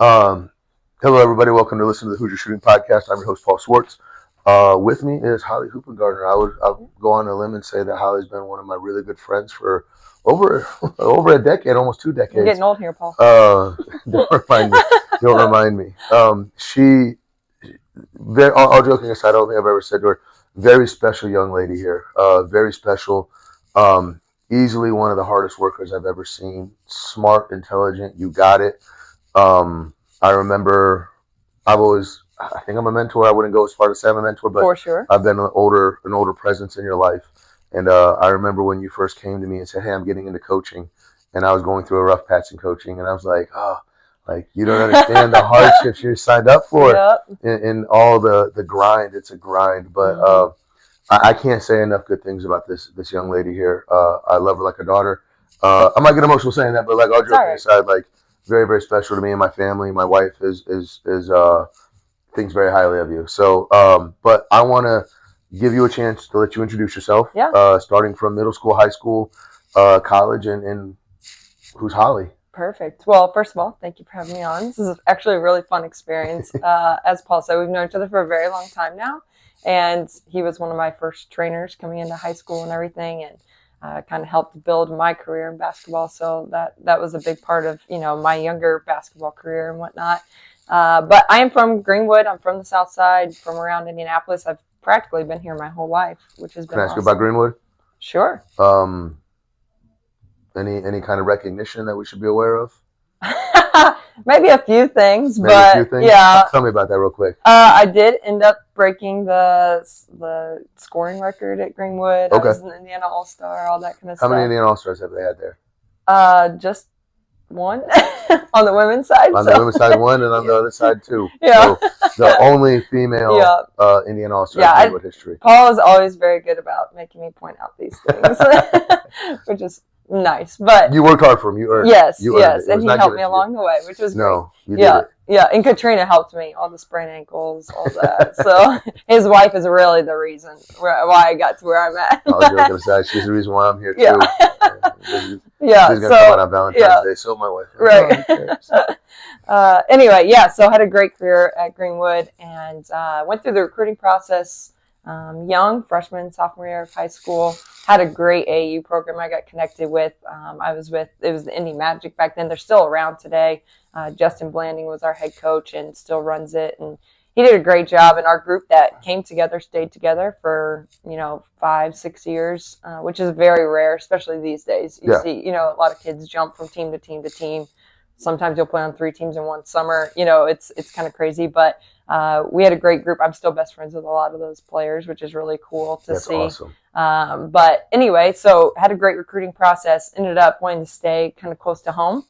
Um, Hello, everybody. Welcome to listen to the Hoosier Shooting Podcast. I'm your host, Paul Swartz. With me is Holly Hoopingarner. I'll go on a limb and say that Holly's been one of my really good friends for over over a decade, almost 2 decades. You're getting old here, Paul. Don't remind me. Don't remind me. All joking aside, I don't think I've ever said to her, very special young lady here. Very special. Easily one of the hardest workers I've ever seen. Smart, intelligent. You got it. I remember I think I'm a mentor. I wouldn't go as far as say I'm a mentor, but For sure. I've been an older presence in your life. And I remember when you first came to me and said, "Hey, I'm getting into coaching," and I was going through a rough patch in coaching, and I was like, "Oh, like you don't understand the hardships you're signed up for, and all the grind. It's a grind." But I can't say enough good things about this young lady here. I love her like a daughter. I might get emotional saying that, but like all joking aside, like very, very special to me and my family. My wife is thinks very highly of you. So, but I want to give you a chance to let you introduce yourself. Yeah. Starting from middle school, high school, college, and who's Holly? Perfect. Well, first of all, thank you for having me on. This is actually a really fun experience. As Paul said, we've known each other for a very long time now, and he was one of my first trainers coming into high school and everything, and kind of helped build my career in basketball. So that was a big part of my younger basketball career and whatnot. But I am from Greenwood. I'm from the South Side, from around Indianapolis. I've practically been here my whole life, which has been Can I ask awesome. you about Greenwood? Sure. Any kind of recognition that we should be aware of? Maybe a few things, yeah. Tell me about that real quick. I did end up breaking the scoring record at Greenwood. Okay. I was an Indiana All-Star, all that kind of How stuff. How many Indiana All-Stars have they had there? Just one on the women's side. On the women's side, one, and on the other side, two. Yeah. So the only female Indiana All-Star in Greenwood history. Paul is always very good about making me point out these things, which is nice. But you worked hard for him. You earned yes, you earned it. And he helped me along the way, which was no, great. You did it. Yeah, and Katrina helped me, all the sprained ankles, all that. So his wife is really the reason why I got to where I'm at. I was joking aside. She's the reason why I'm here too. Yeah. She's gonna come out on Valentine's Day. So my wife. Right. Anyway, so I had a great career at Greenwood and went through the recruiting process. Young, freshman, sophomore year of high school, had a great AAU program I got connected with. It was the Indy Magic back then. They're still around today. Justin Blanding was our head coach and still runs it. And he did a great job. And our group that came together stayed together for, 5-6 years, which is very rare, especially these days. You see, a lot of kids jump from team to team to team. Sometimes you'll play on 3 teams in one summer. It's kind of crazy, but we had a great group. I'm still best friends with a lot of those players, which is really cool to see. That's awesome. But anyway, so had a great recruiting process. Ended up wanting to stay kind of close to home.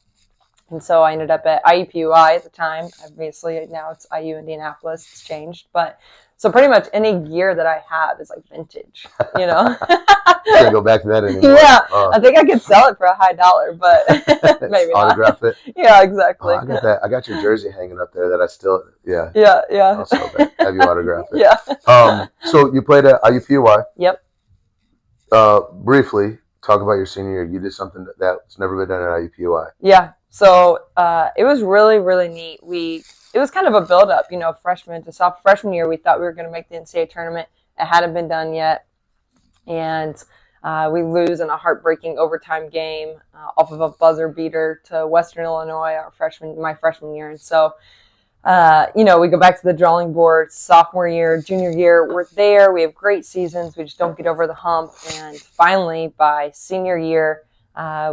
And so I ended up at IUPUI at the time. Obviously, now it's IU Indianapolis. It's changed. But so pretty much any gear that I have is like vintage, Can't go back to that anymore. Yeah, I think I could sell it for a high dollar, but maybe not. Autograph it. Yeah, exactly. I got that. I got your jersey hanging up there that I still. Yeah. I'll sell that. Have you autograph it? Yeah. So you played at IUPUI. Yep. Briefly talk about your senior year. You did something that's never been done at IUPUI. Yeah. So it was really, really neat. It was kind of a build-up, freshman to freshman year. We thought we were going to make the NCAA tournament. It hadn't been done yet. And we lose in a heartbreaking overtime game off of a buzzer beater to Western Illinois my freshman year. And so, we go back to the drawing board, sophomore year, junior year. We're there. We have great seasons. We just don't get over the hump. And finally, by senior year,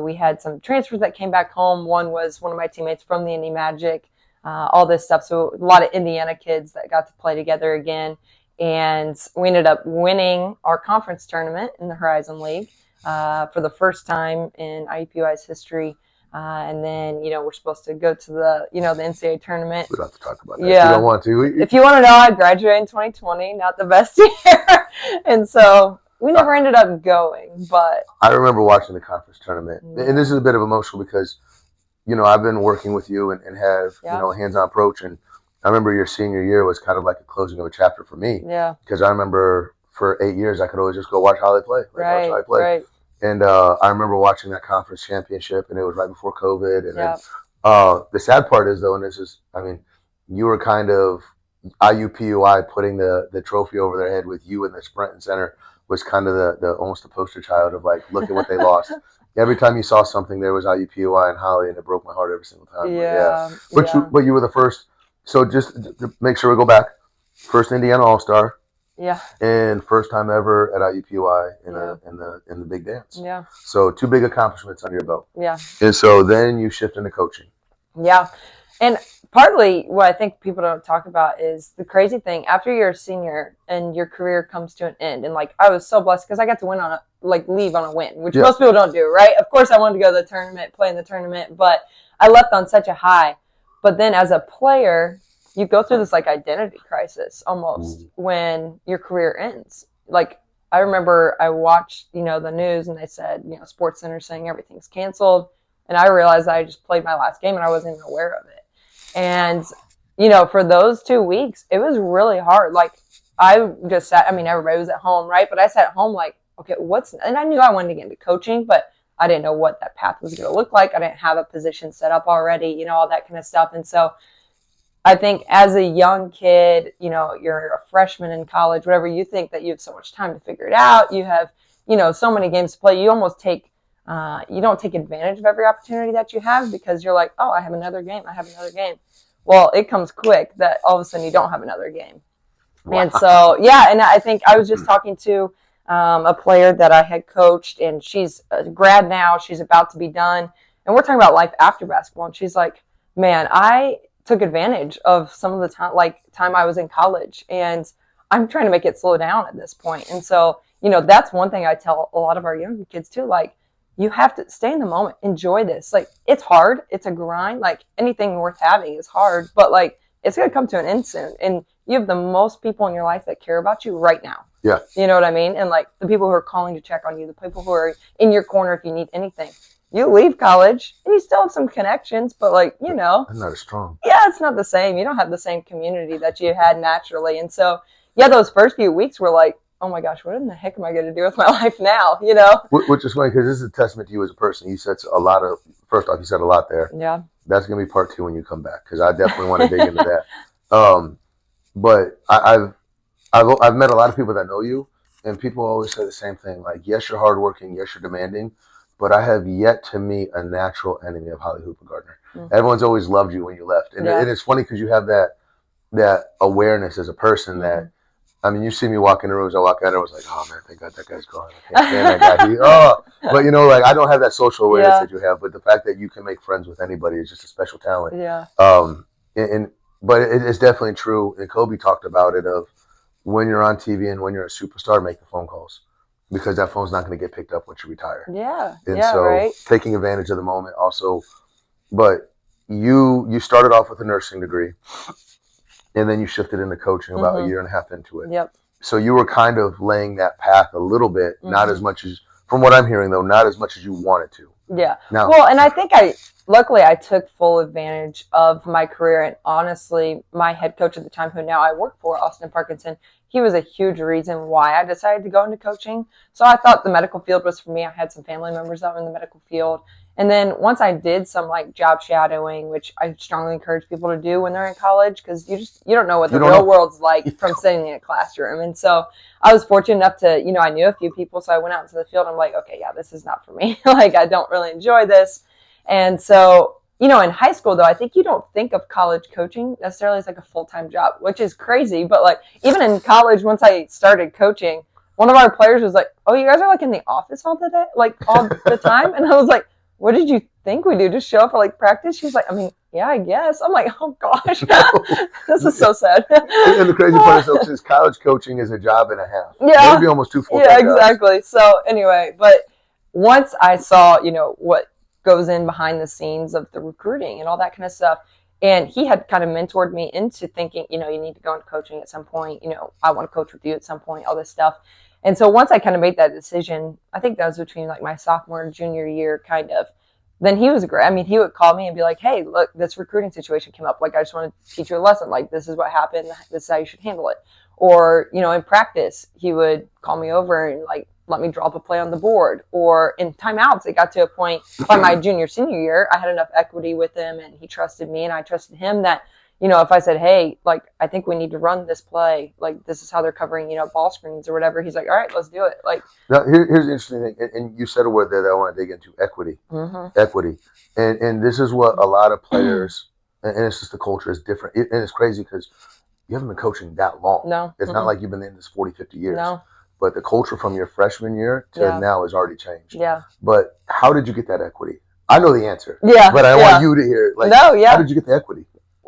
we had some transfers that came back home. One was one of my teammates from the Indy Magic, all this stuff. So a lot of Indiana kids that got to play together again. And we ended up winning our conference tournament in the Horizon League for the first time in IUPUI's history. And then, we're supposed to go to the NCAA tournament. We don't have to talk about that. Yeah. If you don't want to. If you want to know, I graduated in 2020, not the best year. And so we never ended up going, but I remember watching the conference tournament. And this is a bit of emotional because, I've been working with you and have, a hands-on approach. And I remember your senior year was kind of like a closing of a chapter for me. Yeah. Because I remember for 8 years, I could always just go watch how they play. Right. And I remember watching that conference championship, and it was right before COVID. And then The sad part is though, and this is, I mean, you were kind of IUPUI putting the trophy over their head with you in the sprint and center was kind of the almost the poster child of like, look at what they lost. Every time you saw something, there was IUPUI and Holly, and it broke my heart every single time. Yeah, but you were the first. So just to make sure we go back, first Indiana All Star. Yeah. And first time ever at IUPUI in the big dance. Yeah. So 2 big accomplishments under your belt. Yeah. And so then you shift into coaching. Yeah. And partly what I think people don't talk about is the crazy thing after you're a senior and your career comes to an end. And like I was so blessed because I got to leave on a win, which most people don't do, right? Of course I wanted to go to the tournament, play in the tournament, but I left on such a high. But then as a player, you go through this like identity crisis almost when your career ends. Like I remember I watched, the news and they said, Sports Center saying everything's canceled. And I realized that I just played my last game and I wasn't even aware of it. And, for those 2 weeks, it was really hard. Like I just sat, everybody was at home, right? But I sat at home like, okay, and I knew I wanted to get into coaching, but I didn't know what that path was going to look like. I didn't have a position set up already, all that kind of stuff. And so I think as a young kid, you're a freshman in college, whatever, you think that you have so much time to figure it out. You have, so many games to play. You almost you don't take advantage of every opportunity that you have because you're like, oh, I have another game. Well, it comes quick that all of a sudden you don't have another game. Wow. And so, and I think I was just talking to a player that I had coached, and she's a grad now. She's about to be done. And we're talking about life after basketball. And she's like, man, I took advantage of some of the time I was in college, and I'm trying to make it slow down at this point. And so, that's one thing I tell a lot of our younger kids too, like, you have to stay in the moment, enjoy this. Like, it's hard, it's a grind, like anything worth having is hard, but like, it's going to come to an end soon. And you have the most people in your life that care about you right now. Yeah. You know what I mean? And like the people who are calling to check on you, the people who are in your corner if you need anything. You leave college and you still have some connections, but like, I'm not as strong. Yeah, it's not the same. You don't have the same community that you had naturally. And so, those first few weeks were like, oh my gosh, what in the heck am I going to do with my life now? Which is funny because this is a testament to you as a person. You said first off, you said a lot there. Yeah. That's going to be part 2 when you come back because I definitely want to dig into that. But I've met a lot of people that know you, and people always say the same thing. Like, yes, you're hardworking. Yes, you're demanding. But I have yet to meet a natural enemy of Holly Hoopingarner. Mm-hmm. Everyone's always loved you when you left. And it's funny because you have that awareness as a person that, you see me walk in the rooms, I walk out, I was like, oh man, thank God that guy's gone. I can't stand that guy. But I don't have that social awareness that you have, but the fact that you can make friends with anybody is just a special talent. Yeah. But it's definitely true. And Kobe talked about it of when you're on TV and when you're a superstar, make the phone calls because that phone's not going to get picked up once you retire. Yeah. And so taking advantage of the moment also, but you started off with a nursing degree. And then you shifted into coaching about a year and a half into it. Yep. So you were kind of laying that path a little bit, not as much as, from what I'm hearing though, not as much as you wanted to. Yeah. Well, and I think luckily I took full advantage of my career. And honestly, my head coach at the time, who now I work for, Austin Parkinson, he was a huge reason why I decided to go into coaching. So I thought the medical field was for me. I had some family members that were in the medical field. And then once I did some like job shadowing, which I strongly encourage people to do when they're in college, because you don't know what the real world's like from sitting in a classroom. And so I was fortunate enough to, I knew a few people. So I went out into the field. I'm like, okay, yeah, this is not for me. Like, I don't really enjoy this. And so, in high school, though, I think you don't think of college coaching necessarily as like a full-time job, which is crazy. But like, even in college, once I started coaching, one of our players was like, oh, you guys are like in the office all the day, like all the time. And I was like, what did you think we do? Just show up for like practice? She's like, yeah, I guess. I'm like, oh gosh, this is so sad. And the crazy part is college coaching is a job and a half. Yeah. Maybe almost 2 full-time jobs. Exactly. So anyway, but once I saw, what goes in behind the scenes of the recruiting and all that kind of stuff, and he had kind of mentored me into thinking, you need to go into coaching at some point. I want to coach with you at some point, all this stuff. And so once I kind of made that decision, I think that was between like my sophomore and junior year kind of, then he was great. He would call me and be like, hey, look, this recruiting situation came up. Like, I just want to teach you a lesson. Like, this is what happened. This is how you should handle it. Or, in practice, he would call me over and like, let me draw up a play on the board. Or in timeouts, it got to a point by my junior, senior year, I had enough equity with him and he trusted me and I trusted him that, you know, if I said, hey, like, I think we need to run this play, like, this is how they're covering, you know, ball screens or whatever. He's like, all right, let's do it. Like, now, here's the interesting thing, and you said a word there that I want to dig into: equity. Equity, and this is what a lot of players, and it's just the culture is different, and it's crazy because you haven't been coaching that long. No, it's not like you've been in this 40, 50 years. No, but the culture from your freshman year to now has already changed. Yeah. But how did you get that equity? I know the answer. Yeah. But I want you to hear it. Like, no, yeah. How did you get the equity?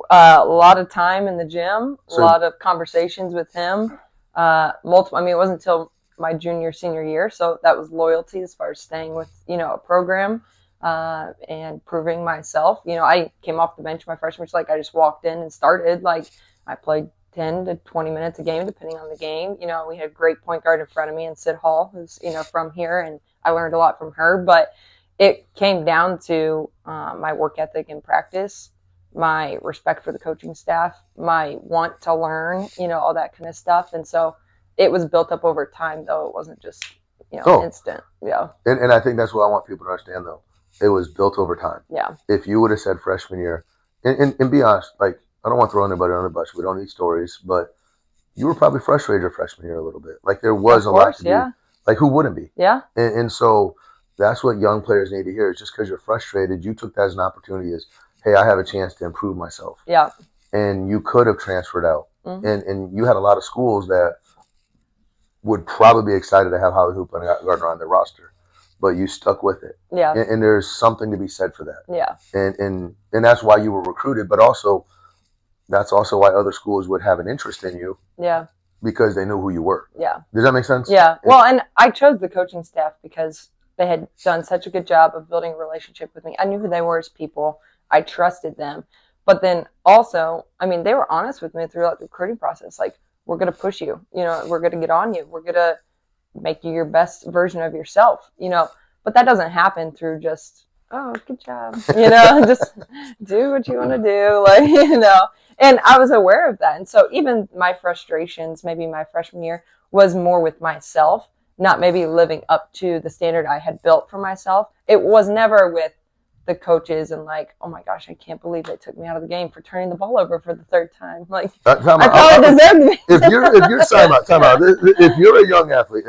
A lot of time in the gym, a lot of conversations with him. Multiple. I mean, it wasn't until my junior, senior year, so that was loyalty as far as staying with, you know, a program and proving myself. You know, I came off the bench my freshman year, like I just walked in and started. Like I played 10 to 20 minutes a game, depending on the game. You know, we had a great point guard in front of me and Sid Hall, who's, you know, from here, and I learned a lot from her. But it came down to my work ethic in practice, my respect for the coaching staff, my want to learn, you know, all that kind of stuff. And so it was built up over time, though. It wasn't just, you know, instant. Yeah. And I think that's what I want people to understand, though. It was built over time. Yeah. If you would have said freshman year, and be honest, like, I don't want to throw anybody on the bus. We don't need stories, but you were probably frustrated your freshman year a little bit. Like, there was a lot to do. Like, who wouldn't be? Yeah. And so that's what young players need to hear. Is just because you're frustrated, you took that as an opportunity as, hey, I have a chance to improve myself. Yeah. And you could have transferred out. And you had a lot of schools that would probably be excited to have Holly Hoopingarner on their roster, but you stuck with it. Yeah. And there's something to be said for that. Yeah. And that's why you were recruited, but also that's also why other schools would have an interest in you. Yeah. Because they knew who you were. Yeah. Does that make sense? Yeah. Well, and I chose the coaching staff because they had done such a good job of building a relationship with me. I knew who they were as people. I trusted them. But then also, I mean, they were honest with me throughout the recruiting process. Like, we're going to push you. You know, we're going to get on you. We're going to make you your best version of yourself, you know. But that doesn't happen through just, oh, good job. You know, just do what you want to do. Like, you know. And I was aware of that. And so even my frustrations, maybe my freshman year, was more with myself, not maybe living up to the standard I had built for myself. It was never with the coaches and like, oh my gosh, I can't believe they took me out of the game for turning the ball over for the third time. Like, I probably deserved it. If you're time out. If you're a young athlete,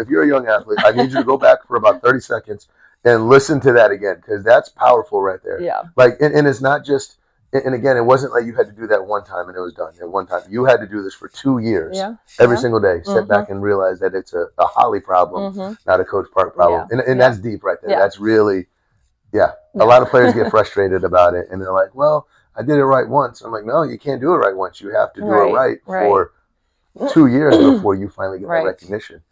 I need you to go back for about 30 seconds and listen to that again, because that's powerful right there. Yeah. Like, and it's not just, and again, it wasn't like you had to do that one time and it was done. At one time, you had to do this for 2 years, every single day. Sit back and realize that it's a Holly problem, not a Coach Park problem. And that's deep right there. That's really, a lot of players get frustrated about it, and they're like, well, I did it right once. I'm like, no, you can't do it right once. You have to do it right for 2 years before you finally get that recognition.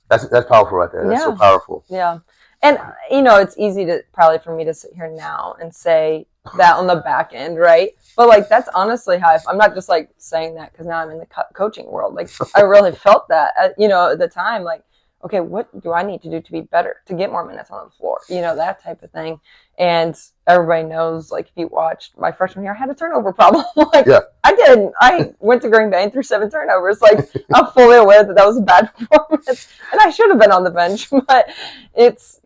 That's powerful right there. That's so powerful. Yeah. And, you know, it's easy to probably for me to sit here now and say that on the back end, right? But, like, that's honestly how I'm not just, like, saying that because now I'm in the coaching world. Like, I really felt that, you know, at the time, like, okay, what do I need to do to be better, to get more minutes on the floor? You know, that type of thing. And everybody knows, like, if you watched my freshman year, I had a turnover problem. Like, I did. I went to Green Bay and threw 7 turnovers. Like, I'm fully aware that was a bad performance. And I should have been on the bench. But it's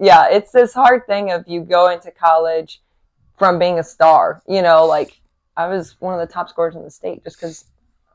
this hard thing of you go into college from being a star. You know, like, I was one of the top scorers in the state just because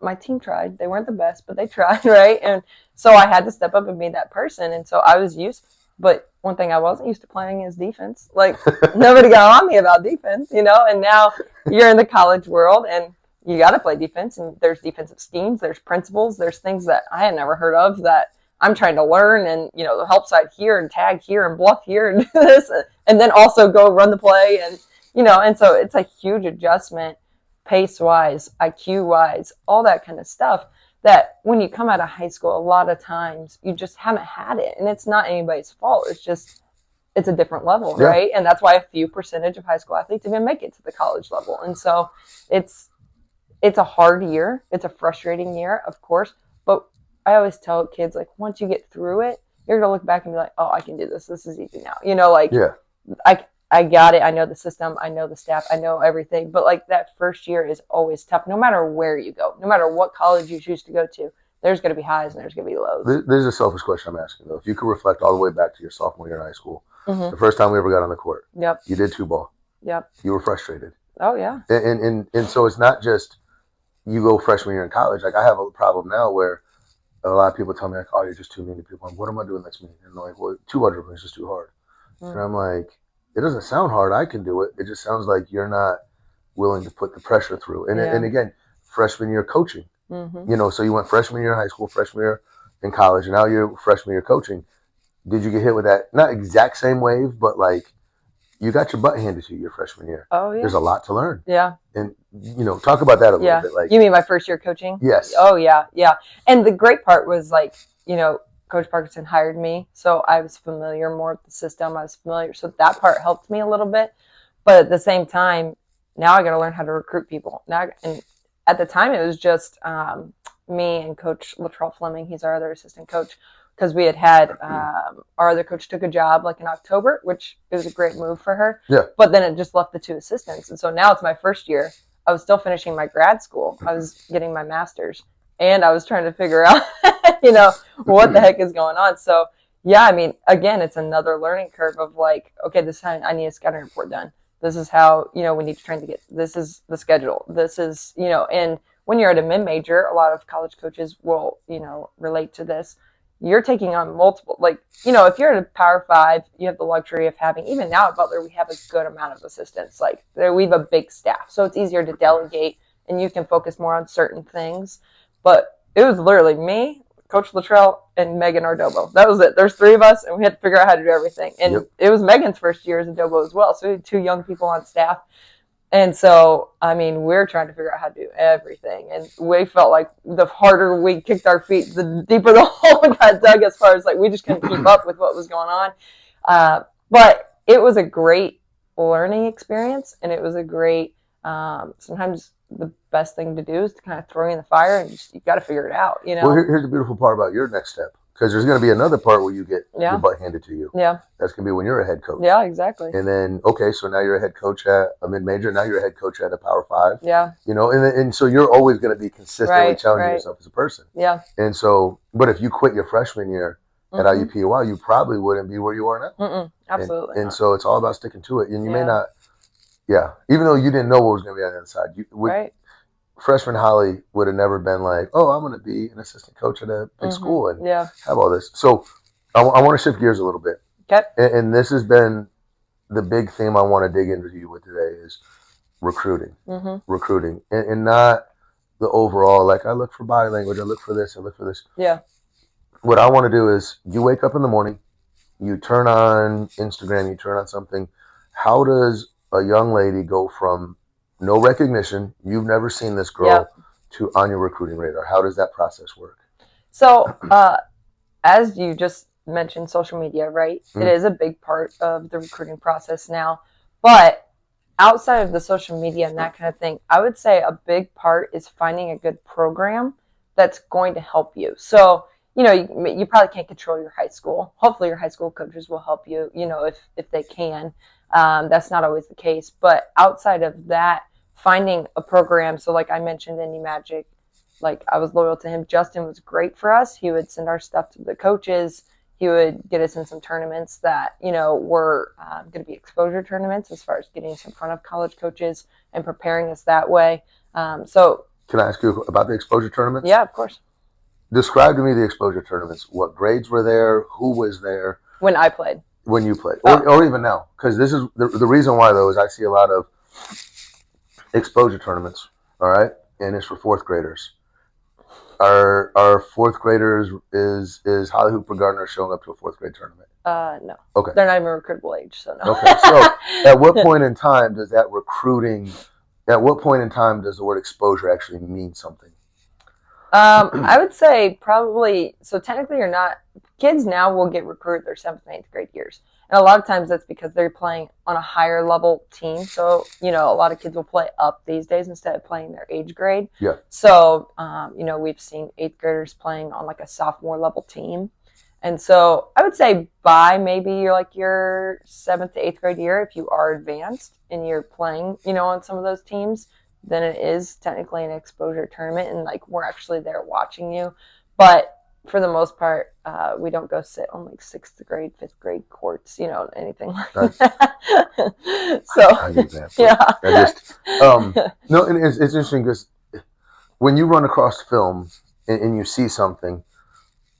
my team tried. They weren't the best, but they tried, right? And so I had to step up and be that person. And so I was used, but one thing I wasn't used to playing is defense. Like, nobody got on me about defense, you know? And now you're in the college world and you got to play defense, and there's defensive schemes, there's principles, there's things that I had never heard of that I'm trying to learn, and, you know, the help side here and tag here and bluff here and do this, and then also go run the play. And, you know, and so it's a huge adjustment, pace-wise, IQ-wise, all that kind of stuff, that when you come out of high school, a lot of times you just haven't had it. And it's not anybody's fault. It's just, it's a different level, right? And that's why a few percentage of high school athletes even make it to the college level. And so it's a hard year. It's a frustrating year, of course. But I always tell kids, like, once you get through it, you're going to look back and be like, oh, I can do this. This is easy now. You know, like, I got it. I know the system. I know the staff. I know everything. But, like, that first year is always tough, no matter where you go, no matter what college you choose to go to. there's going to be highs and there's going to be lows. This is a selfish question I'm asking, though. If you could reflect all the way back to your sophomore year in high school, Mm-hmm. the first time we ever got on the court, Yep. you did 2-ball. Yep. You were frustrated. Oh, yeah. And so it's not just you go freshman year in college. Like, I have a problem now where a lot of people tell me, like, oh, you're just too mean to people. What am I doing next meeting? And they're like, well, 2-ball dribbling is just too hard. And I'm like, it doesn't sound hard. I can do it. It just sounds like you're not willing to put the pressure through. And again, freshman year coaching. Mm-hmm. So you went freshman year in high school, freshman year in college, and now you're freshman year coaching. Did you get hit with that? Not exact same wave, but like you got your butt handed to you your freshman year. Oh, yeah. There's a lot to learn. Yeah. And, talk about that a little bit. Like, you mean my first year coaching? Yes. Oh, yeah. Yeah. And the great part was like, Coach Parkinson hired me, so I was familiar more with the system. I was familiar. So that part helped me a little bit. But at the same time, now I got to learn how to recruit people. And at the time, it was just me and Coach Latrell Fleming. He's our other assistant coach, because we had our other coach took a job like in October, which it was a great move for her. Yeah. But then it just left the 2 assistants. And so now it's my first year. I was still finishing my grad school. I was getting my master's. And I was trying to figure out, what the heck is going on. So, yeah, I mean, again, it's another learning curve of like, okay, this is how I need a scouting report done. This is how, we need to train to get, this is the schedule. This is, and when you're at a mid-major, a lot of college coaches will, relate to this. You're taking on multiple, like, if you're at a Power 5, you have the luxury of having, even now at Butler, we have a good amount of assistants. Like, we have a big staff. So it's easier to delegate and you can focus more on certain things. But it was literally me, Coach Latrell, and Megan Ardobo. That was it. There's 3 of us, and we had to figure out how to do everything. And It was Megan's first year as a Dobo as well, so we had 2 young people on staff. And so, I mean, we're trying to figure out how to do everything. And we felt like the harder we kicked our feet, the deeper the hole got dug, as far as like we just couldn't keep up with what was going on. But it was a great learning experience, and it was a great, sometimes the best thing to do is to kind of throw you in the fire and you got to figure it out, Well, here's the beautiful part about your next step, because there's going to be another part where you get your butt handed to you. Yeah. That's going to be when you're a head coach. Yeah, exactly. And then, okay, so now you're a head coach at a mid-major. Now you're a head coach at a Power 5. Yeah. And so you're always going to be consistently challenging yourself as a person. Yeah. And so, but if you quit your freshman year at IUPUI, you probably wouldn't be where you are now. Absolutely. And so it's all about sticking to it. And you may not, even though you didn't know what was going to be on the other side. Freshman Holly would have never been like, oh, I'm going to be an assistant coach at a big school and have all this. So I want to shift gears a little bit. Okay. And this has been the big theme I want to dig into you with today is recruiting. Recruiting. And not the overall, like, I look for body language, I look for this, I look for this. Yeah. What I want to do is you wake up in the morning, you turn on Instagram, you turn on something. How does a young lady go from no recognition, you've never seen this girl, to on your recruiting radar? How does that process work? So, as you just mentioned, social media, right? It is a big part of the recruiting process now. But outside of the social media and that kind of thing, I would say a big part is finding a good program that's going to help you. So, you probably can't control your high school. Hopefully your high school coaches will help you, if they can. That's not always the case. But outside of that, finding a program. So like I mentioned, Indy Magic, like I was loyal to him. Justin was great for us. He would send our stuff to the coaches. He would get us in some tournaments that, were going to be exposure tournaments as far as getting us in front of college coaches and preparing us that way. So can I ask you about the exposure tournaments? Yeah, of course. Describe to me the exposure tournaments. What grades were there? Who was there? When I played. When you played. Or even now. Because this is the reason why, though, is I see a lot of exposure tournaments, all right? And it's for 4th graders. Our 4th graders, is Holly Hoopingarner showing up to a 4th grade tournament? No. Okay. They're not even recruitable age, so no. Okay. So at what point in time does that recruiting, at what point in time does the word exposure actually mean something? I would say probably, so technically you're not, kids now will get recruited their 7th and 8th grade years. And a lot of times that's because they're playing on a higher level team. So, a lot of kids will play up these days instead of playing their age grade. Yeah. So, we've seen 8th graders playing on like a sophomore level team. And so I would say by maybe your 7th to 8th grade year, if you are advanced and you're playing, on some of those teams, then it is technically an exposure tournament and like we're actually there watching you. But for the most part, we don't go sit on like 6th grade, 5th grade courts, anything like that. So I get that. yeah. I just no, and it's interesting because when you run across film and you see something,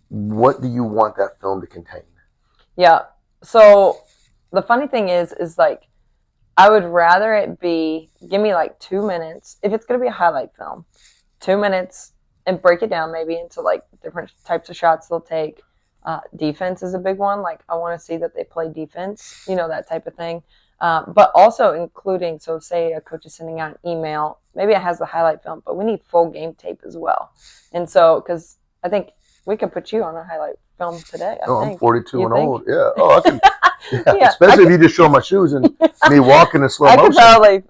what do you want that film to contain? Yeah. So the funny thing is like I would rather it be give me like 2 minutes if it's gonna be a highlight film, 2 minutes and break it down maybe into like different types of shots they'll take. Defense is a big one. Like I want to see that they play defense, that type of thing. But also including, so say a coach is sending out an email, maybe it has the highlight film, but we need full game tape as well. And so, because I think we could put you on a highlight film today. I'm 42 You and think? old. Yeah. Oh, I can. Yeah, especially if you just show my shoes and me walking in slow motion.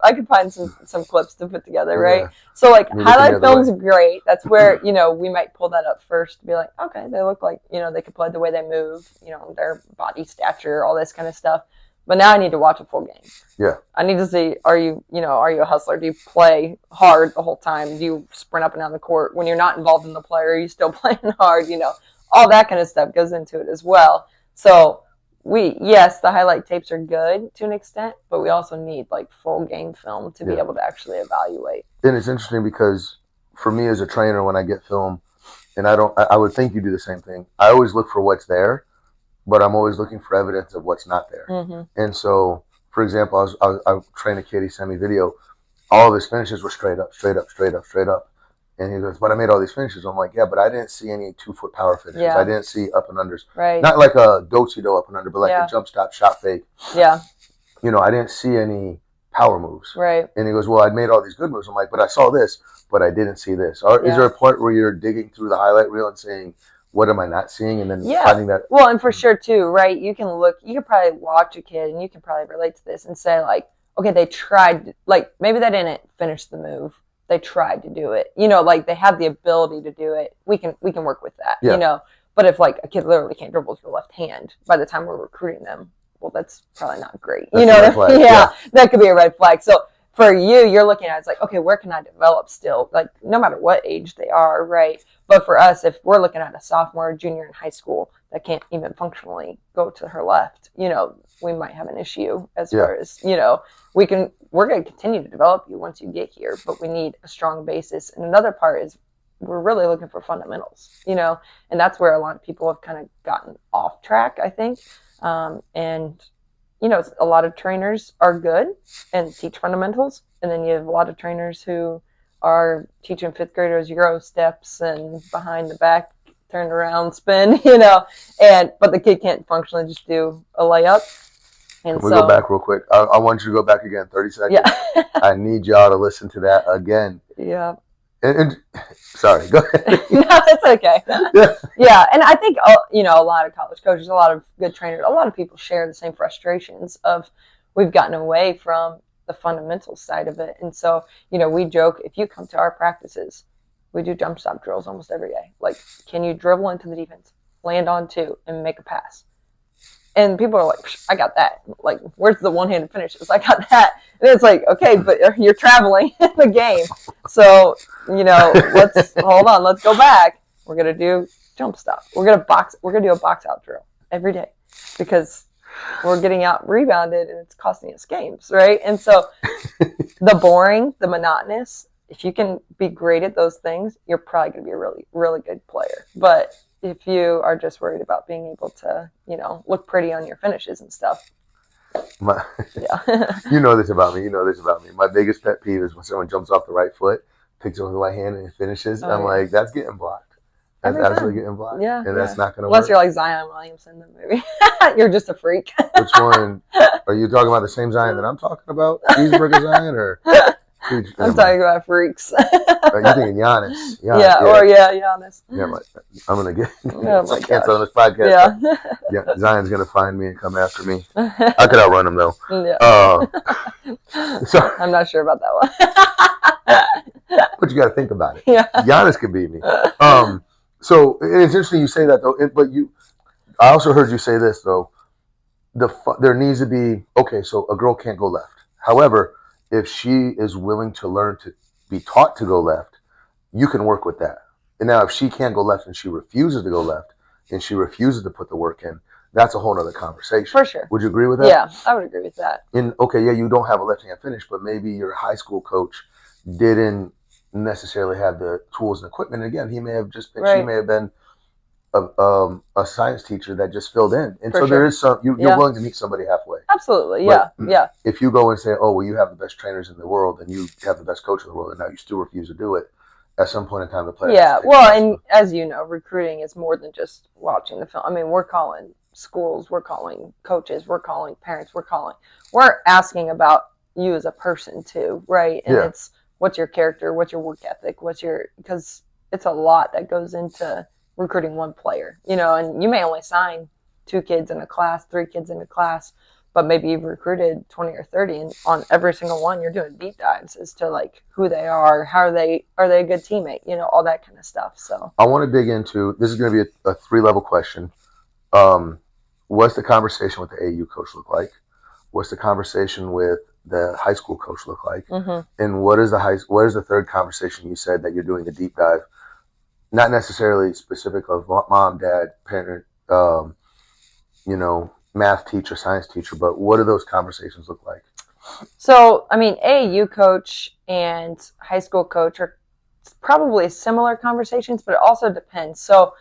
I could find some clips to put together, right? Yeah. So like highlight films are great. That's where we might pull that up first to be like, okay, they look like they could play the way they move, their body stature, all this kind of stuff. But now I need to watch a full game. Yeah. I need to see, are you a hustler? Do you play hard the whole time? Do you sprint up and down the court when you're not involved in the play? Are you still playing hard? All that kind of stuff goes into it as well. So yes, the highlight tapes are good to an extent, but we also need like full game film to be able to actually evaluate. And it's interesting because for me as a trainer, when I get film, and I would think you do the same thing. I always look for what's there, but I'm always looking for evidence of what's not there. Mm-hmm. And so, for example, I trained a kid, he sent me video. All of his finishes were straight up, straight up, straight up, straight up. And he goes, but I made all these finishes. I'm like, yeah, but I didn't see any 2-foot power finishes. Yeah. I didn't see up and unders. Right. Not like a do-si-do up and under, but like a jump stop, shot fake. Yeah. I didn't see any power moves. Right. And he goes, well, I made all these good moves. I'm like, but I saw this, but I didn't see this. Or is there a part where you're digging through the highlight reel and saying, what am I not seeing? And then finding that. Well, and for sure too, right? You can probably watch a kid and you can probably relate to this and say like, okay, they tried, like maybe they didn't finish the move. They tried to do it, like they have the ability to do it. We can work with that, but if like a kid literally can't dribble with your left hand by the time we're recruiting them, well, that's probably not great. That could be a red flag. So for you're looking at it's like, okay, where can I develop still? Like no matter what age they are, right? But for us, if we're looking at a sophomore, junior in high school that can't even functionally go to her left, we might have an issue as far as, we're going to continue to develop you once you get here, but we need a strong basis. And another part is we're really looking for fundamentals, and that's where a lot of people have kind of gotten off track, I think. And, a lot of trainers are good and teach fundamentals. And then you have a lot of trainers who are teaching 5th graders Euro steps and behind the back, turn around, spin, but the kid can't functionally just do a layup. And we go back real quick. I want you to go back again, 30 seconds. Yeah. I need y'all to listen to that again. Yeah. And sorry, go ahead. No, it's okay. Yeah. And I think, a lot of college coaches, a lot of good trainers, a lot of people share the same frustrations of we've gotten away from the fundamental side of it. And so, we joke, if you come to our practices, we do jump stop drills almost every day. Like, can you dribble into the defense, land on 2, and make a pass? And people are like, I got that. Like, where's the one-handed finishes? I got that. And it's like, okay, but you're traveling in the game. So, let's hold on. Let's go back. We're going to do jump stop. We're going to do a box out drill every day because we're getting out rebounded and it's costing us games, right? And so the boring, the monotonous, if you can be great at those things, you're probably going to be a really, really good player. But if you are just worried about being able to, look pretty on your finishes and stuff. You know this about me. My biggest pet peeve is when someone jumps off the right foot, picks it with the right hand, and finishes. I'm like, that's getting blocked. That's absolutely getting blocked. Yeah. And that's not going to work. Unless you're like Zion Williamson, the movie. You're just a freak. Which one? Are you talking about the same Zion that I'm talking about? Cheeseburger Zion or... I'm talking about freaks. You're thinking Giannis. Giannis. Yeah, I'm going to get canceled on this podcast. Yeah, Zion's going to find me and come after me. I could outrun him, though. Yeah. So, I'm not sure about that one. But you got to think about it. Yeah. Giannis could beat me. So it's interesting you say that, though. I also heard you say this, though. There needs to be, so a girl can't go left. However, if she is willing to learn to be taught to go left, you can work with that. And now if she can't go left and she refuses to go left and she refuses to put the work in, that's a whole other conversation. For sure. Would you agree with that? Yeah, I would agree with that. And okay, yeah, you don't have a left hand finish, but maybe your high school coach didn't necessarily have the tools and equipment. And again, he may have just been, Right. she may have been a science teacher that just filled in. And For so sure. there is some, you're willing to meet somebody halfway. Absolutely. Yeah. But Yeah. if you go and say, oh, well, you have the best trainers in the world and you have the best coach in the world, and now you still refuse to do it, at some point in time, the player. Yeah. Well, and as you know, recruiting is more than just watching the film. I mean, we're calling schools, we're calling coaches, we're calling parents, we're asking about you as a person too, right? And it's what's your character, what's your work ethic, because it's a lot that goes into recruiting one player, you know, and you may only sign 2 kids in a class, 3 kids in a class, but maybe you've recruited 20 or 30, and on every single one you're doing deep dives as to like who they are they a good teammate, you know, all that kind of stuff. So I want to dig into, this is going to be a 3-level question. What's the conversation with the AU coach look like? What's the conversation with the high school coach look like? And what is the third conversation you said that you're doing the deep dive? Not necessarily specific of mom, dad, parent, you know, math teacher, science teacher, but what do those conversations look like? So, I mean, AAU coach and high school coach are probably similar conversations, but it also depends. So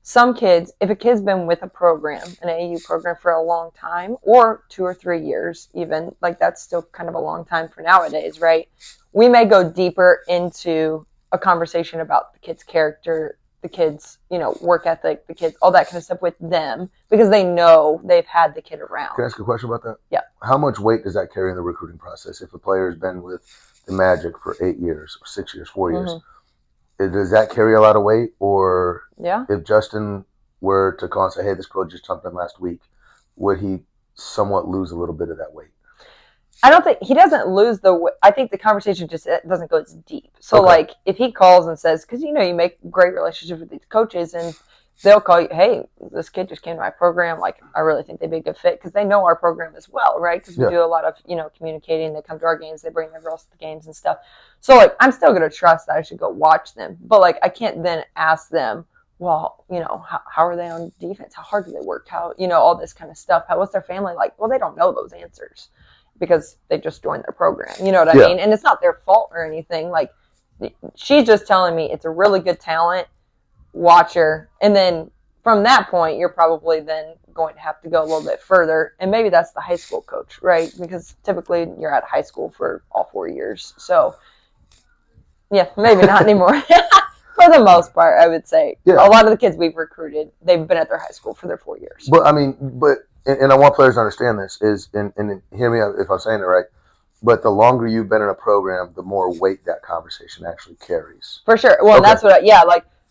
some kids, if a kid's been with a program, an AAU program for a long time, or 2 or 3 years even, like that's still kind of a long time for nowadays, right? We may go deeper into a conversation about the kid's character, the kids, you know, work ethic, the kids, all that kind of stuff with them, because they know they've had the kid around. Can I ask a question about that? Yeah. How much weight does that carry in the recruiting process? If a player has been with the Magic for 8 years, or 6 years, 4 years, does that carry a lot of weight? Or if Justin were to call and say, hey, this girl just jumped in last week, would he somewhat lose a little bit of that weight? I don't think he doesn't lose I think the conversation just doesn't go as deep. So like if he calls and says, because you know you make great relationships with these coaches and they'll call you, hey, this kid just came to my program, like I really think they'd be a good fit, because they know our program as well, right? Because we do a lot of, you know, communicating. They come to our games, they bring their girls to the games and stuff. So like I'm still going to trust that I should go watch them, but like I can't then ask them, well, you know, how are they on defense? How hard do they work? How, you know, all this kind of stuff. What's their family like? Well, they don't know those answers because they just joined their program. You know what I mean? And it's not their fault or anything. Like she's just telling me it's a really good talent. Watch her. And then from that point, you're probably then going to have to go a little bit further. And maybe that's the high school coach, right? Because typically you're at high school for all 4 years. So yeah, maybe not anymore. For the most part, I would say. A lot of the kids we've recruited, they've been at their high school for their 4 years. But I mean, and I want players to understand this is, and hear me out if I'm saying it right, but the longer you've been in a program, the more weight that conversation actually carries. For sure. Well, that's what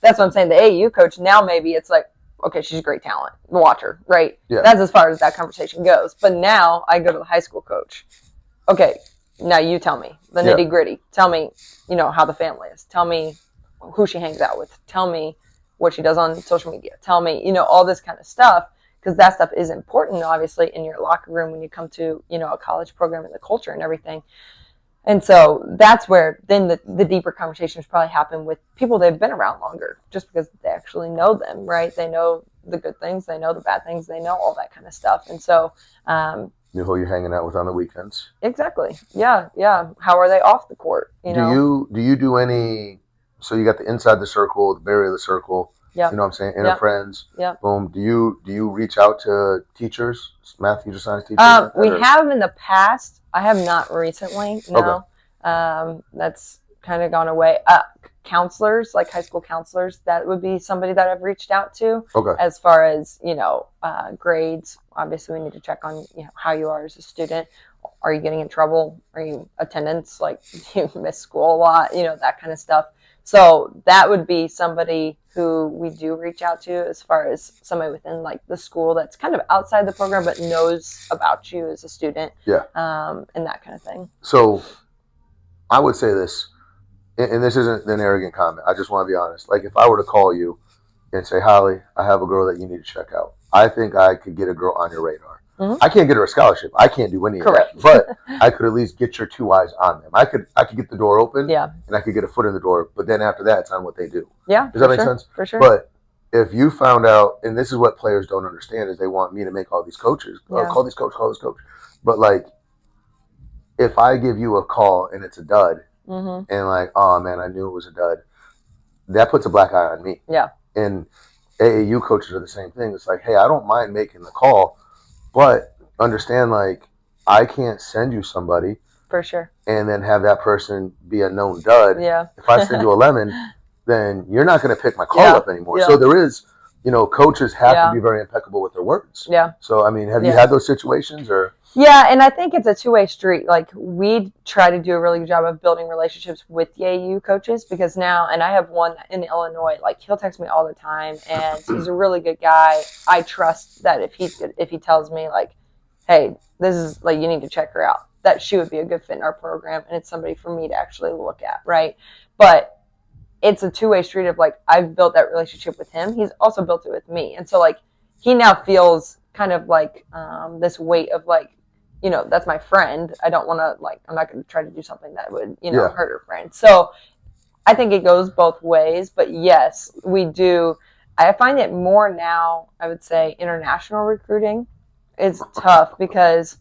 that's what I'm saying. The AAU coach, now maybe it's like, okay, she's a great talent. Watch her, right? Yeah. That's as far as that conversation goes. But now I go to the high school coach. Okay, now you tell me the nitty gritty. Tell me, you know, how the family is. Tell me who she hangs out with. Tell me what she does on social media. Tell me, you know, all this kind of stuff, because that stuff is important, obviously, in your locker room when you come to, you know, a college program and the culture and everything. And so that's where then the deeper conversations probably happen with people they've been around longer, just because they actually know them, right? They know the good things, they know the bad things, they know all that kind of stuff. And so you know who you're hanging out with on the weekends. Exactly. Yeah. How are they off the court? Do you do any? So you got the inside the circle, the barrier of the circle. Yeah. You know what I'm saying? Inner friends. Yeah. Boom. Do you reach out to teachers, math teachers, science teachers? We have in the past. I have not recently. No. Okay. That's kind of gone away. Counselors, like high school counselors, that would be somebody that I've reached out to. Okay. As far as, you know, grades, obviously we need to check on, you know, how you are as a student. Are you getting in trouble? Are you attendance? Like, do you miss school a lot? You know, that kind of stuff. So that would be somebody who we do reach out to, as far as somebody within like the school that's kind of outside the program but knows about you as a student. Yeah. And that kind of thing. So I would say this, and this isn't an arrogant comment. I just want to be honest. Like if I were to call you and say, Holly, I have a girl that you need to check out. I think I could get a girl on your radar. Mhm. I can't get her a scholarship. I can't do any Correct. of that. But I could at least get your 2 eyes on them. I could get the door open, Yeah. and I could get a foot in the door. But then after that, it's on what they do. Yeah. Does that make sense? For sure. But if you found out, and this is what players don't understand, is they want me to make all these coaches, call this coach, call this coach. But like, if I give you a call and it's a dud, Mm-hmm. and like, oh man, I knew it was a dud, that puts a black eye on me. Yeah. And AAU coaches are the same thing. It's like, hey, I don't mind making the call, but understand, like, I can't send you somebody For sure. and then have that person be a known dud. Yeah. If I send you a lemon, then you're not going to pick my call Yeah. up anymore. Yeah. So there is, coaches have Yeah. to be very impeccable with their words. Yeah. So, I mean, have you Yeah. had those situations or? Yeah, and I think it's a two-way street. Like, we try to do a really good job of building relationships with the AAU coaches because now, and I have one in Illinois, like, he'll text me all the time, and he's a really good guy. I trust that if he tells me, like, hey, this is, like, you need to check her out, that she would be a good fit in our program, and it's somebody for me to actually look at, right? But it's a two-way street of, like, I've built that relationship with him. He's also built it with me. And so, like, he now feels kind of like this weight of, like, that's my friend. I don't want to, like, I'm not going to try to do something that would, hurt her friend. So I think it goes both ways. But yes, we do. I find it more now, I would say, international recruiting is tough because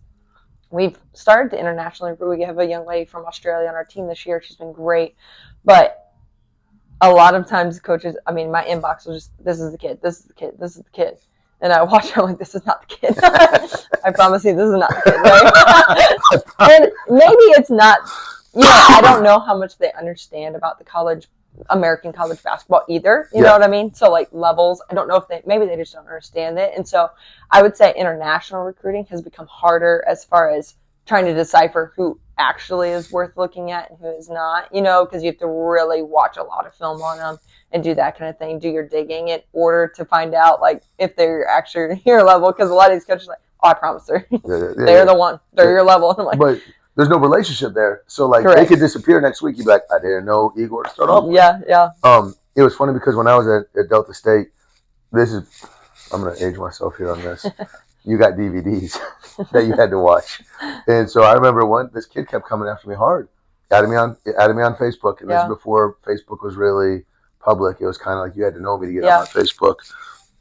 we've started to internationally recruit. We have a young lady from Australia on our team this year. She's been great. But a lot of times coaches, I mean, my inbox will just, this is the kid, this is the kid, this is the kid. And I watch her like, this is not the kid. I promise you, this is not the kid, right? And maybe it's not, I don't know how much they understand about the American college basketball either. You know what I mean? So, like, levels, I don't know if maybe they just don't understand it. And so I would say international recruiting has become harder as far as trying to decipher who actually is worth looking at and who is not, because you have to really watch a lot of film on them and do that kind of thing, do your digging in order to find out, like, if they're actually your level. Because a lot of these coaches are like, oh, I promise they're the one. They're your level. And I'm like, but there's no relationship there. So, like, Correct. they could disappear next week. You'd be like, I didn't know Igor to start off with. Yeah. It was funny because when I was at Delta State, I'm going to age myself here on this. You got DVDs that you had to watch. And so I remember this kid kept coming after me hard. Added me on Facebook. And this is before Facebook was really public. It was kind of like you had to know me to get on my Facebook.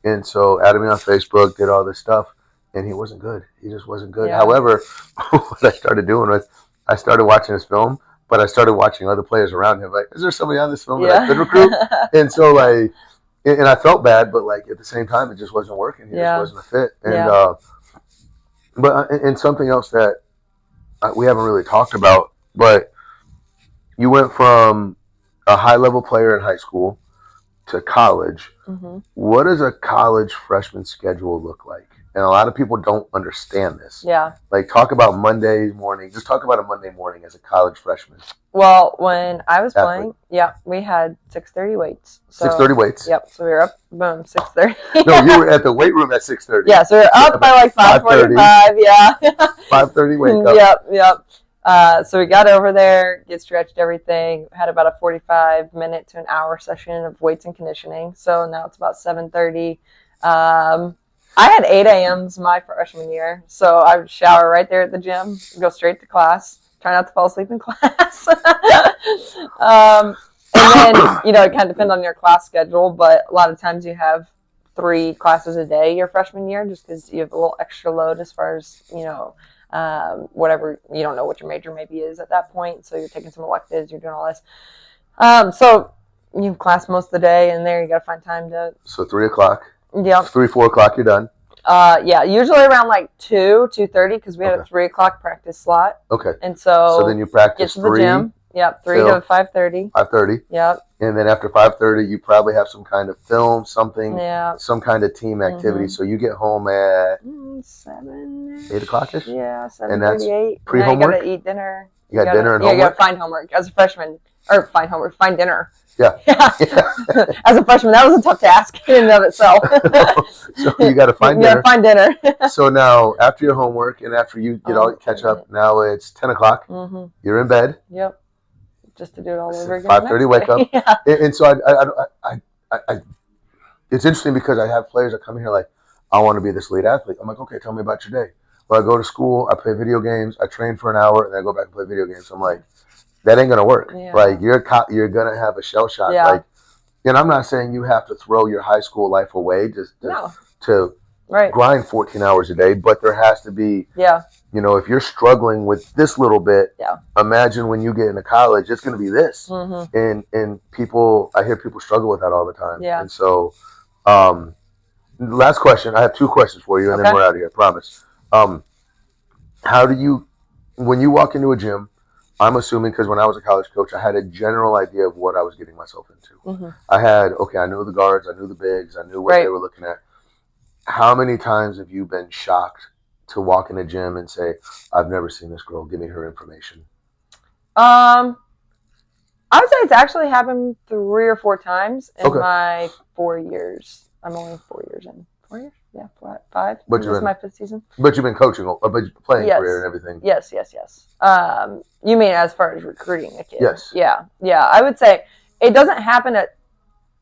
And so added me on Facebook, did all this stuff. And he wasn't good. He just wasn't good. Yeah. However, what I started doing was I started watching his film, but I started watching other players around him. Like, is there somebody on this film that I could recruit? And so, like, and I felt bad, but, like, at the same time, it just wasn't working. He just wasn't a fit. And and something else that we haven't really talked about, but you went from a high-level player in high school to college. Mm-hmm. What does a college freshman schedule look like? And a lot of people don't understand this. Yeah. Like, talk about Monday morning. Just talk about a Monday morning as a college freshman. Well, when I was playing, we had 6:30 weights. So, 6:30 weights. Yep. So we were up, boom, 6:30. No, you were at the weight room at 6:30. Yeah, so we were up by like 5:45. Yeah. 5:30 wake up. Yep. So we got over there, get stretched, everything. Had about a 45-minute to an hour session of weights and conditioning. So now it's about 7:30. I had 8 a.m.s my freshman year, so I would shower right there at the gym, go straight to class, try not to fall asleep in class. And then, it kind of depends on your class schedule, but a lot of times you have 3 classes a day your freshman year just because you have a little extra load as far as, whatever, you don't know what your major maybe is at that point, so you're taking some electives, you're doing all this. So you have class most of the day, and there you got to find time to... So 3 o'clock. Yep. 3, 4 o'clock, you're done. Usually around like 2:30 because we had a 3 o'clock practice slot. Okay. And so then you practice get to the gym. Yep, 3 to 5:30. 5:30. Yep. And then after 5:30, you probably have some kind of film, something, Yeah. some kind of team activity. So you get home at 7. 8 o'clock-ish? Yeah, 7:38. And that's pre-homework? You gotta eat dinner. You got dinner and homework? Yeah, you homework? gotta find homework as a freshman. Or find homework, find dinner. Yeah. As a freshman, that was a tough task in and of itself. So you got to find You dinner. gotta find dinner. So now, after your homework and after you get all catch up, now it's 10 o'clock. Mm-hmm. You're in bed. Yep. Just to do it all over again. 5:30 wake up. Yeah. And so I it's interesting because I have players that come here like, I want to be this elite athlete. I'm like, okay, tell me about your day. Well, I go to school, I play video games, I train for an hour, and then I go back and play video games. I'm like, that ain't gonna work. Yeah. Like you're gonna have a shell shock. Yeah. Like, and I'm not saying you have to throw your high school life away just to right. grind 14 hours a day, but there has to be, you know, if you're struggling with this little bit, imagine when you get into college, it's going to be this. And people, I hear people struggle with that all the time. And so, last question, I have 2 questions for you, and then we're out of here, I promise. How do you, when you walk into a gym, I'm assuming because when I was a college coach, I had a general idea of what I was getting myself into. I knew the guards, I knew the bigs, I knew what they were looking at. How many times have you been shocked to walk in a gym and say, I've never seen this girl, give me her information? I would say it's actually happened 3 or 4 times in my 4 years. I'm only 4 years in. 4 years? Yeah, 5. This is my 5th season. But you've been coaching, but playing career and everything. Yes. You mean as far as recruiting a kid? Yes. Yeah. I would say it doesn't happen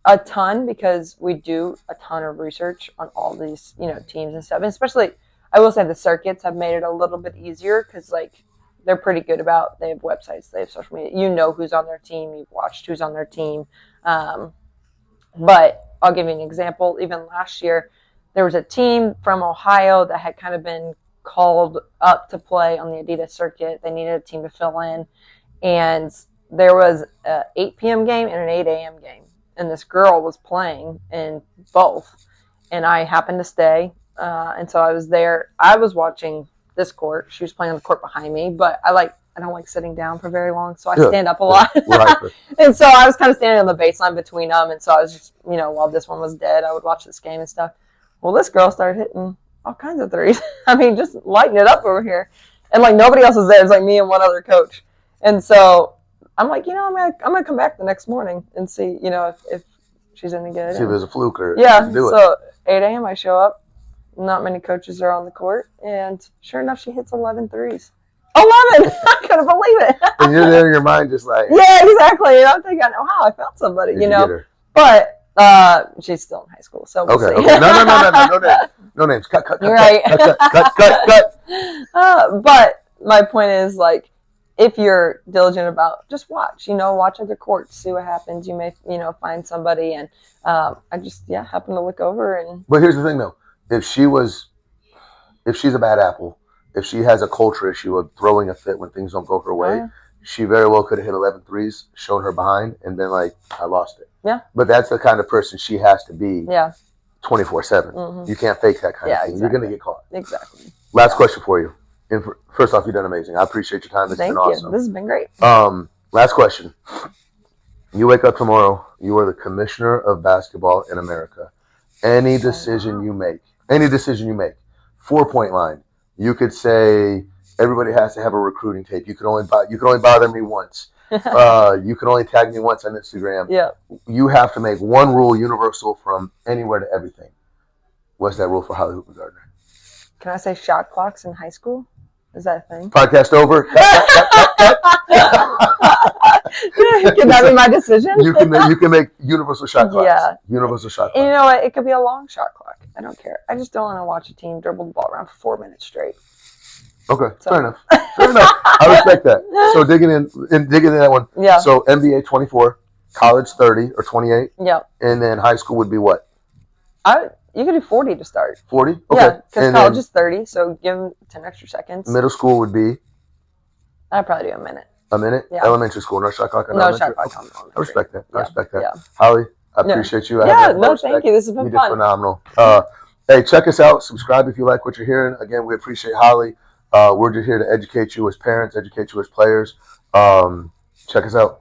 a ton because we do a ton of research on all these, teams and stuff. And especially, I will say the circuits have made it a little bit easier because, like, they're pretty good about, they have websites, they have social media. You know who's on their team. You've watched who's on their team. But I'll give you an example. Even last year, there was a team from Ohio that had kind of been called up to play on the Adidas circuit. They needed a team to fill in. And there was an 8 p.m. game and an 8 a.m. game. And this girl was playing in both. And I happened to stay. And so I was there. I was watching this court. She was playing on the court behind me. But I don't like sitting down for very long. So I stand up a lot. And so I was kind of standing on the baseline between them. And so I was just, while this one was dead, I would watch this game and stuff. Well, this girl started hitting all kinds of threes. I mean, just lighting it up over here. And, like, nobody else was there. It was, like, me and one other coach. And so I'm like, I'm gonna come back the next morning and see, if she's any good. See if there's a fluke or so 8 a.m. I show up. Not many coaches are on the court. And sure enough, she hits 11 threes. 11! I couldn't believe it. And you're there in your mind just like... Yeah, exactly. And I'm thinking, wow, I found somebody, But... she's still in high school, so we'll see. Okay. No names. Cut. Right. Cut. But my point is, like, if you're diligent about, just watch. Watch other courts, see what happens. You may, find somebody, and I just happened to look over and. But here's the thing, though: if she's a bad apple, if she has a culture issue of throwing a fit when things don't go her way. She very well could have hit 11 threes, shown her behind, and been like, I lost it. Yeah. But that's the kind of person she has to be 24/7. Mm-hmm. You can't fake that kind of thing. Exactly. You're going to get caught. Exactly. Last question for you. And first off, you've done amazing. I appreciate your time. This has been awesome. This has been great. Last question. You wake up tomorrow. You are the commissioner of basketball in America. Any decision you make, 4-point line. You could say... Everybody has to have a recruiting tape. You can only bother me once. You can only tag me once on Instagram. Yeah. You have to make one rule universal from anywhere to everything. What's that rule for Holly Hoopingarner? Can I say shot clocks in high school? Is that a thing? Podcast over. Cut. Can that be my decision? You can make universal shot clocks. Yeah. Universal shot clocks. And you know what? It could be a long shot clock. I don't care. I just don't want to watch a team dribble the ball around for 4 minutes straight. Okay, fair enough. I respect that. So digging in that one. Yeah. So NBA 24, college 30 or 28. Yeah. And then high school would be what? You could do 40 to start. 40? Okay. Yeah, because college is 30, so give them 10 extra seconds. Middle school would be? I'd probably do a minute. A minute? Yeah. Elementary school, no shot clock? No shot clock. I respect that. Yeah. Holly, I appreciate you. Thank you. This has been fun. You did phenomenal. Hey, check us out. Subscribe if you like what you're hearing. Again, we appreciate Holly. We're just here to educate you as parents, educate you as players. Check us out.